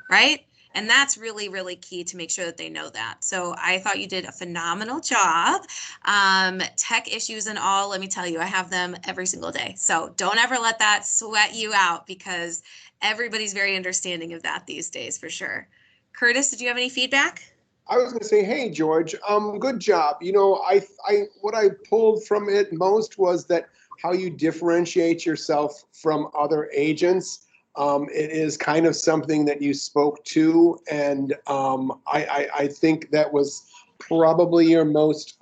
right? And that's really, really key to make sure that they know that. So I thought you did a phenomenal job. Tech issues and all, let me tell you, I have them every single day. So don't ever let that sweat you out because everybody's very understanding of that these days for sure. Curtis, did you have any feedback? I was going to say, hey, George, good job. You know, what I pulled from it most was that how you differentiate yourself from other agents. It is kind of something that you spoke to, and I think that was probably your most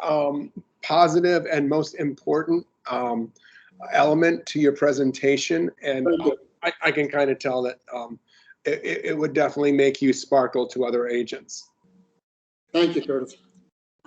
positive and most important element to your presentation. And I can kind of tell that it would definitely make you sparkle to other agents. Thank you, Curtis.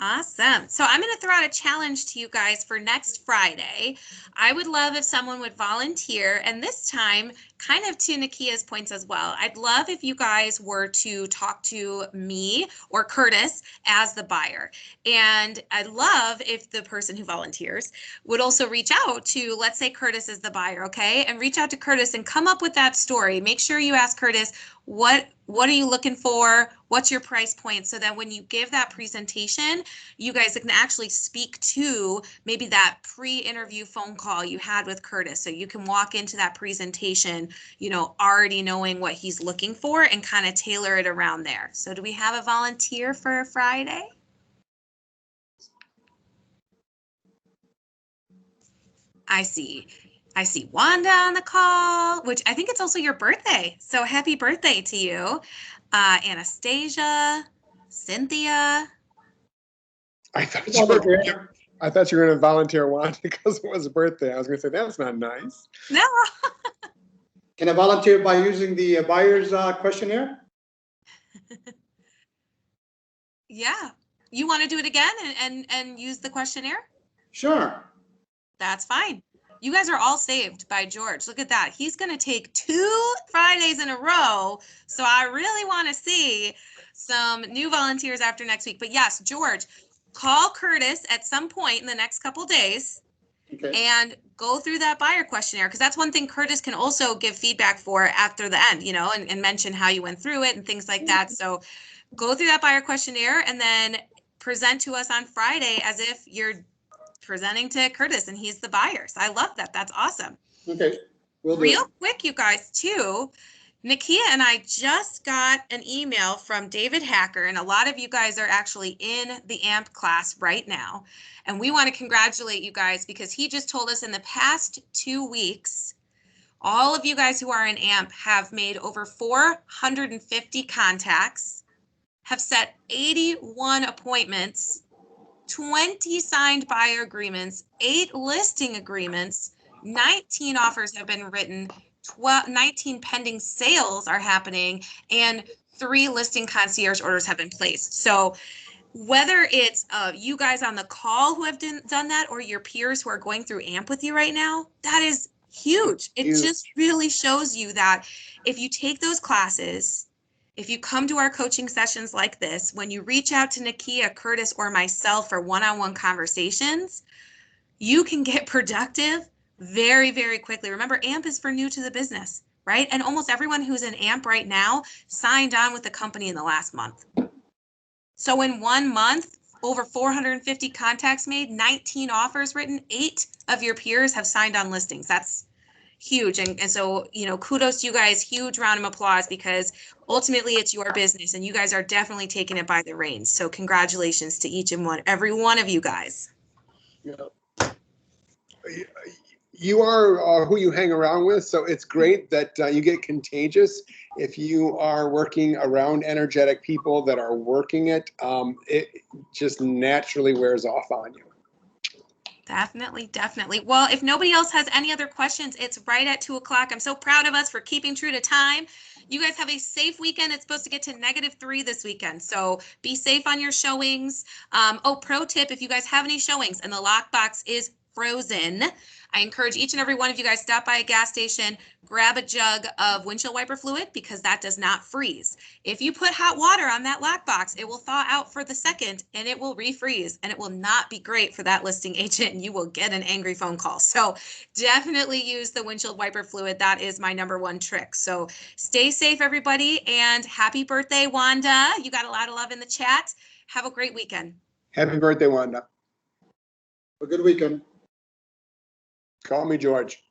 Awesome. So I'm going to throw out a challenge to you guys for next Friday. I would love if someone would volunteer, and this time, kind of to Nikia's points as well, I'd love if you guys were to talk to me or Curtis as the buyer. And I'd love if the person who volunteers would also reach out to, let's say Curtis is the buyer, okay? And reach out to Curtis and come up with that story. Make sure you ask Curtis, what are you looking for? What's your price point? So that when you give that presentation, you guys can actually speak to maybe that pre-interview phone call you had with Curtis. So you can walk into that presentation, you know, already knowing what he's looking for and kind of tailor it around there. So do we have a volunteer for Friday? I see Wanda on the call, which I think it's also your birthday. So happy birthday to you. Anastasia, Cynthia. I thought you were going to volunteer Wanda because it was a birthday. I was going to say, that's not nice. No. Can I volunteer by using the buyer's questionnaire? Yeah. You want to do it again and use the questionnaire? Sure. That's fine. You guys are all saved by George. Look at that. He's going to take 2 Fridays in a row. So I really want to see some new volunteers after next week. But yes, George, call Curtis at some point in the next couple days. Okay. And go through that buyer questionnaire, because that's one thing Curtis can also give feedback for after the end, you know, and mention how you went through it and things like that. So go through that buyer questionnaire and then present to us on Friday as if you're presenting to Curtis and he's the buyer. So I love that. That's awesome. Okay. Real quick, you guys, too. Nikia and I just got an email from David Hacker, and a lot of you guys are actually in the AMP class right now. And we want to congratulate you guys because he just told us in the past 2 weeks, all of you guys who are in AMP have made over 450 contacts, have set 81 appointments, 20 signed buyer agreements, 8 listing agreements, 19 offers have been written, 19 pending sales are happening, and 3 listing concierge orders have been placed. So whether it's you guys on the call who have done that or your peers who are going through AMP with you right now, that is huge. It just really shows you that if you take those classes, if you come to our coaching sessions like this, when you reach out to Nikia, Curtis, or myself for one-on-one conversations, you can get productive very, very quickly. Remember, AMP is for new to the business, right? And almost everyone who's in AMP right now signed on with the company in the last month. So in 1 month, over 450 contacts made, 19 offers written, 8 of your peers have signed on listings. That's huge. And so, you know, kudos to you guys, huge round of applause, because ultimately it's your business and you guys are definitely taking it by the reins. So congratulations to each and every one of you guys. Yeah. You are who you hang around with. So it's great that you get contagious. If you are working around energetic people that are working it, it just naturally wears off on you. Definitely, definitely. Well, if nobody else has any other questions, it's right at 2 o'clock. I'm so proud of us for keeping true to time. You guys have a safe weekend. It's supposed to get to -3 this weekend. So be safe on your showings. Oh, pro tip, if you guys have any showings and the lockbox is frozen, I encourage each and every one of you guys stop by a gas station, grab a jug of windshield wiper fluid, because that does not freeze. If you put hot water on that lockbox, it will thaw out for the second and it will refreeze, and it will not be great for that listing agent, and you will get an angry phone call. So definitely use the windshield wiper fluid. That is my #1 trick. So stay safe, everybody, and happy birthday, Wanda. You got a lot of love in the chat. Have a great weekend. Happy birthday, Wanda. A good weekend. Call me George.